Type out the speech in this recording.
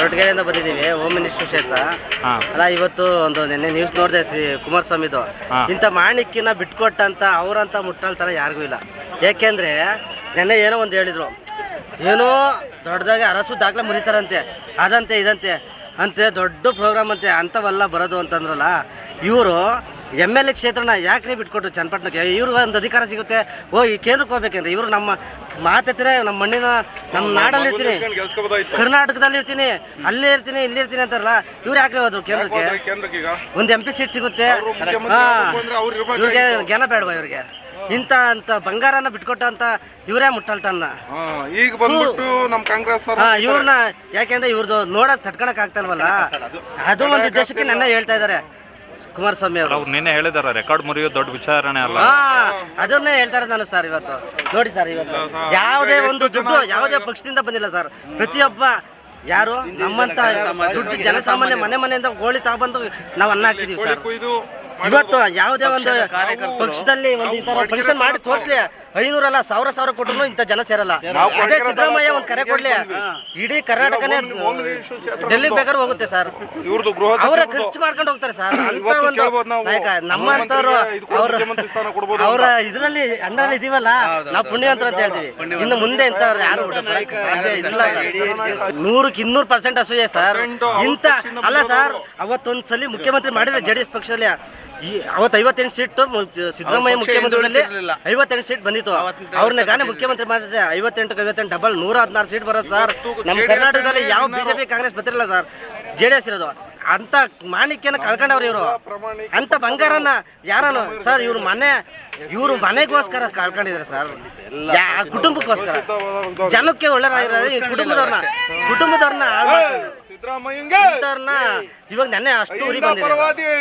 ಕೊರಟಗೆರೆಯಿಂದ ಬಂದಿದ್ದೀವಿ home minister ಕ್ಷೇತ್ರ ಅಲ್ಲ. ಇವತ್ತು ಒಂದು ನಿನ್ನೆ ನ್ಯೂಸ್ ನೋಡಿದೆ ಕುಮಾರಸ್ವಾಮಿದು. ಇಂಥ ಮಾಣಿಕ್ಯನ ಬಿಟ್ಕೊಟ್ಟಂತ ಅವರಂತ ಮುಟ್ಟಲ್ತರ ಯಾರಿಗೂ ಇಲ್ಲ. ಯಾಕೆಂದ್ರೆ ನೆನ್ನೆ ಏನೋ ಒಂದು ಹೇಳಿದ್ರು, ಏನೋ ದೊಡ್ಡದಾಗಿ ಅರಸು ದಾಖಲೆ ಮುರಿತಾರಂತೆ, ಅದಂತೆ ಇದಂತೆ ಅಂತೆ, ದೊಡ್ಡ ಪ್ರೋಗ್ರಾಮ್ ಅಂತೆ, ಅಂಥವೆಲ್ಲ ಬರೋದು ಅಂತಂದ್ರಲ್ಲ. ಇವರು MLA ಕ್ಷೇತ್ರನ ಯಾಕ್ರಿ ಬಿಟ್ಕೊಟ್ರು ಚನ್ನಪಟ್ಟಣಕ್ಕೆ? ಇವ್ರಿಗೆ ಒಂದು ಅಧಿಕಾರ ಸಿಗುತ್ತೆ, ಈ ಕೇಂದ್ರಕ್ಕೆ ಹೋಗ್ಬೇಕಂದ್ರೆ ಇವರು ನಮ್ಮ ಮಾತೆತ್ತರೆ ನಮ್ಮ ಮಣ್ಣಿನ ನಮ್ಮ ನಾಡಲ್ಲಿ ಇರ್ತೀನಿ, ಕರ್ನಾಟಕದಲ್ಲಿ ಇರ್ತೀನಿ, ಅಲ್ಲೇ ಇರ್ತೀನಿ, ಇಲ್ಲಿ ಇರ್ತೀನಿ ಅಂತಾರಲ್ಲ. ಇವ್ರು ಯಾಕ್ರಿ ಹೋದ್ರು ಕೇಂದ್ರಕ್ಕೆ? ಒಂದು MP ಸೀಟ್ ಸಿಗುತ್ತೆ, ಇವ್ರಿಗೆ ಜ್ಞಾನ ಬೇಡವಾ ಇವ್ರಿಗೆ? ಇಂಥ ಬಂಗಾರನ ಬಿಟ್ಕೊಟ್ಟ ಅಂತ ಇವರೇ ಮುಟ್ಟಲ್ತನ್ನ ಈಗ ಬಂದ್ಬಿಟ್ಟು ನಮ್ಮ ಕಾಂಗ್ರೆಸ್ ಇವ್ರನ್ನ. ಯಾಕೆಂದ್ರೆ ಇವ್ರದ್ದು ನೋಡಕ್ ತಡ್ಕೊಳಕ್ ಆಗ್ತಾನವಲ್ಲ, ಅದು ಒಂದು ಉದ್ದೇಶಕ್ಕೆ ನನ್ನ ಹೇಳ್ತಾ ಇದಾರೆ ಕುಮಾರಸ್ವಾಮಿ ಅವರು. ನಿನ್ನೆ ಹೇಳಿದಾರೆ ರೆಕಾರ್ಡ್ ಮುರಿಯೋದು ದೊಡ್ಡ ವಿಚಾರಣೆ ಅಲ್ಲ, ಅದನ್ನೇ ಹೇಳ್ತಾರೆ ನಾನು ಸರ್. ಇವತ್ತು ನೋಡಿ ಸರ್, ಇವತ್ತು ಯಾವುದೇ ಒಂದು ದುಡ್ಡು ಯಾವುದೇ ಪಕ್ಷದಿಂದ ಬಂದಿಲ್ಲ ಸರ್. ಪ್ರತಿಯೊಬ್ಬ ಯಾರು ನಮ್ಮಂತ ದುಡ್ಡು ಜನಸಾಮಾನ್ಯ ಮನೆಯಿಂದ ಗೋಳಿ ತಗೊಂಡು ನಾವು ಅನ್ನ ಹಾಕಿದೀವಿ ಸರ್. ಇವತ್ತು ಯಾವುದೇ ಒಂದು ಪಕ್ಷದಲ್ಲಿ ಒಂದು ಫಂಕ್ಷನ್ ಮಾಡಿ ತೋರಿಸ್ಲಿ, 500 ಅಲ್ಲ 1000 ಕೊಟ್ಟರು ಇಂಥ ಜನ ಸೇರಲ್ಲ. ಅದೇ ಸಿದ್ದರಾಮಯ್ಯ ಒಂದು ಕರೆ ಕೊಡ್ಲಿ, ಇಡೀ ಕರ್ನಾಟಕನೇ ಡೆಲ್ಲಿಗೆ ಬೇಕಾದ್ರೆ ಹೋಗುತ್ತೆ ಸರ್. ಅವರೇ ಖರ್ಚು ಮಾಡ್ಕೊಂಡು ಹೋಗ್ತಾರೆ ಸರ್. ಅಂತ ಒಂದು ನಾಯಕ ನಮ್ಮಂತವ್ರು ಅವರ ಇದರಲ್ಲಿ ಅಂಡರಲ್ಲಿ ಇದೀವಲ್ಲ, ನಾವು ಪುಣ್ಯವಂತರ ಅಂತ ಹೇಳ್ತೀವಿ. ಇನ್ನು ಮುಂದೆ ಇಂಥವ್ರು ಯಾರು ಇಲ್ಲ. 100% ಅಸೂಯೆ ಸರ್. ಇಂಥ ಅಲ್ಲ ಸರ್, ಅವತ್ತೊಂದ್ಸಲಿ ಮುಖ್ಯಮಂತ್ರಿ ಮಾಡಿದ್ರೆ JDS ಪಕ್ಷದಲ್ಲಿ ಅವತ್ತು 58 ಸೀಟ್ ಸಿದ್ದರಾಮಯ್ಯ ಮುಖ್ಯಮಂತ್ರಿಗಳಲ್ಲಿ 58 ಸೀಟ್ ಬಂದಿತ್ತು. ಅವ್ರನ್ನ ಗಾನೆ ಮುಖ್ಯಮಂತ್ರಿ ಮಾಡಿದ್ರೆ 58 ಡಬಲ್ 116 ಸೀಟ್ ಬರೋದು ಸರ್. ನಮ್ಮ ಕರ್ನಾಟಕದಲ್ಲಿ ಯಾವ BJP ಕಾಂಗ್ರೆಸ್ ಬರ್ತಿರಲ್ಲ ಸರ್, JDS ಇರೋದು. ಅಂತ ಮಾಣಿಕ್ಯನ ಕಳ್ಕೊಂಡವ್ರು ಇವರು. ಅಂತ ಬಂಗಾರನ ಯಾರನು ಸರ್ ಇವರು ಮನೆಗೋಸ್ಕರ ಕಳ್ಕೊಂಡಿದ್ದಾರೆ ಸರ್, ಕುಟುಂಬಕ್ಕೋಸ್ಕರ. ಜನಕ್ಕೆ ಒಳ್ಳೆಯ ಕುಟುಂಬದವ್ರನ್ನ ಇವಾಗ ನೆನ್ನೆ ಅಷ್ಟು ಉರಿ ಬಂದಿದೆ.